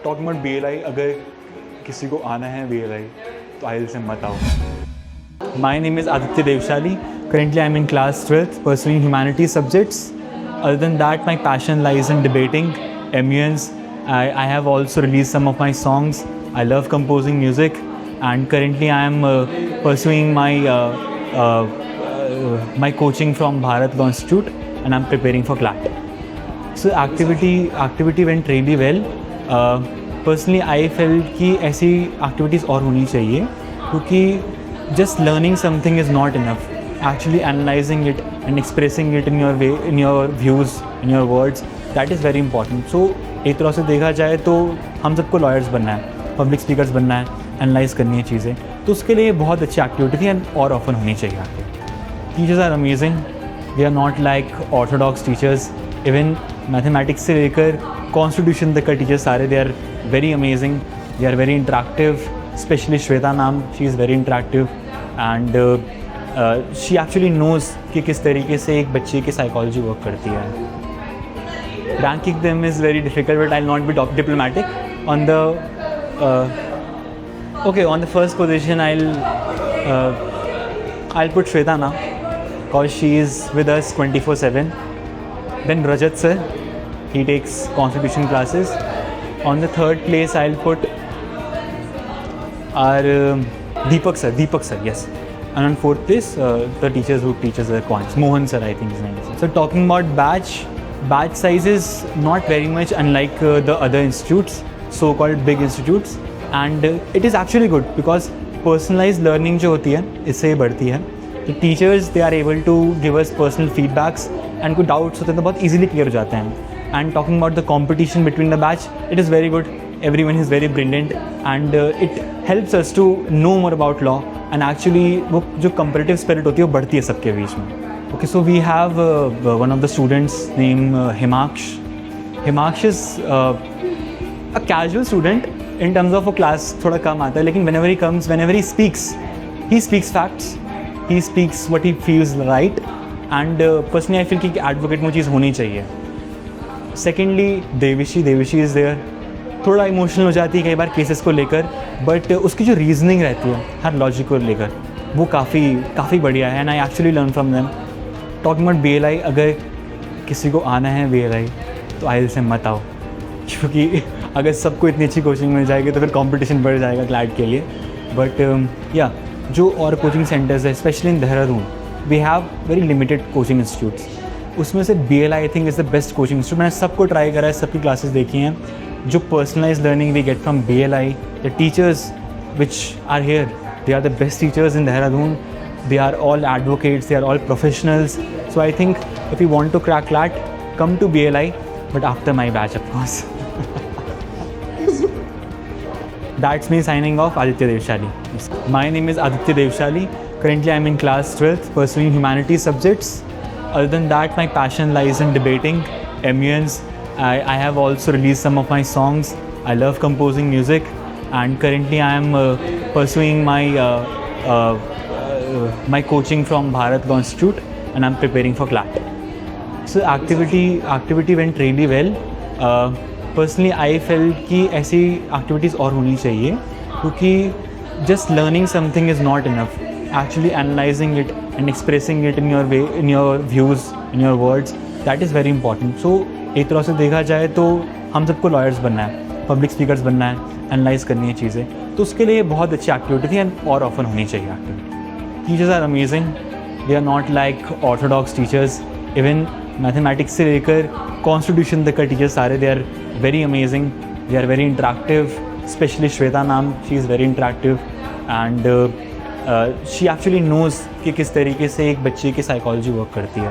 Talking about BLI, अगर किसी को आना है BLI तो IELTS से मत आओ. My name is Aditya Devshali. Currently I'm in class 12th pursuing humanities subjects. Other than that, my passion lies in debating, MUNs. I have also released some of my songs. I love composing music, and currently I am pursuing my coaching from Bharat Law Institute, and I'm preparing for CLAT. So activity went really well. Personally I felt कि ऐसी activities और होनी चाहिए, क्योंकि just learning something is not enough. Actually analyzing it and expressing it in your way, in your views, in your words, that is very important. So एक तरह से देखा जाए तो हम सबको lawyers बनना है, public speakers बनना है, analyze करनी है चीज़ें, तो उसके लिए बहुत अच्छी activity थी और often होनी चाहिए आगे. Teachers are amazing. They are not like orthodox teachers. Even mathematics से लेकर constitution तक का teachers सारे they are very amazing. They are very interactive. Especially Shweta ma'am, she is very interactive, and she actually knows कि किस तरीके से एक बच्चे की psychology work करती है. Ranking them is very difficult, but I'll not be diplomatic. On the first position I'll put Shweta ma'am, because she is with us 24/7. Then Rajat sir, he takes constitution classes. On the third place I'll put our Deepak sir, yes. And on fourth place, the teachers who teaches the quants, Mohan sir, I think his name is. So talking about batch size is not very much unlike the other institutes, so-called big institutes, and it is actually good because personalized learning जो होती है इससे बढ़ती है. The teachers, they are able to give us personal feedbacks, and कोई doubts होते हैं तो बहुत easily clear हो जाते हैं. And talking about the competition between the batch, it is very good. Everyone is very brilliant, and it helps us to know more about law, and actually वो जो competitive spirit होती है वो बढ़ती है सबके बीच में. Okay, so we have one of the students named Himaksh. Himaksh is a casual student in terms of वो class थोड़ा कम आता है, लेकिन whenever he speaks facts, he speaks what he feels right, and personally I feel कि advocate में चीज़ होनी चाहिए. Secondly, Devishi is there. थोड़ा इमोशनल हो जाती है कई बार केसेस को लेकर, बट उसकी जो रीजनिंग रहती है हर लॉजिक को लेकर वो काफ़ी बढ़िया है, and I actually learn from them. Talking about BLI, अगर किसी को आना है BLI तो IELTS से मत आओ, क्योंकि अगर सबको इतनी अच्छी कोचिंग मिल जाएगी तो फिर कंपटीशन बढ़ जाएगा क्लैट के लिए. बट जो और कोचिंग सेंटर्स है, specially in Dehradun, we have very limited coaching institutes. उसमें से BLI I think is the best coaching institute. मैंने सबको ट्राई करा है, सबकी क्लासेस देखी हैं. जो personalized learning we get from BLI, the teachers which are here, they are the best teachers in Dehradun. They are all advocates, they are all professionals. So I think if you want to crack CLAT, come to BLI, but after my batch, of course. That's me signing off, Aditya Devshali. My name is Aditya Devshali. Currently I'm in class 12th pursuing humanities subjects. Other than that, my passion lies in debating, MUNs. I have also released some of my songs. I love composing music, and currently I am pursuing my coaching from Bharat Law Institute, and I'm preparing for CLAT. So activity went really well. Personally I felt कि ऐसी activities और होनी चाहिए, क्योंकि just learning something is not enough. Actually analyzing it and expressing it in your way, in your views, in your words, that is very important. So एक तरह से देखा जाए तो हम सबको lawyers बनना है, public speakers बनना है, analyze करनी है चीज़ें, तो उसके लिए बहुत अच्छी activity थी और often होनी चाहिए activity. Teachers are amazing. They are not like orthodox teachers. Even mathematics से लेकर constitution तक का teachers सारे they are very amazing. They are very interactive. Especially Shweta ma'am, she is very interactive, and she actually knows कि किस तरीके से एक बच्चे की psychology work करती है.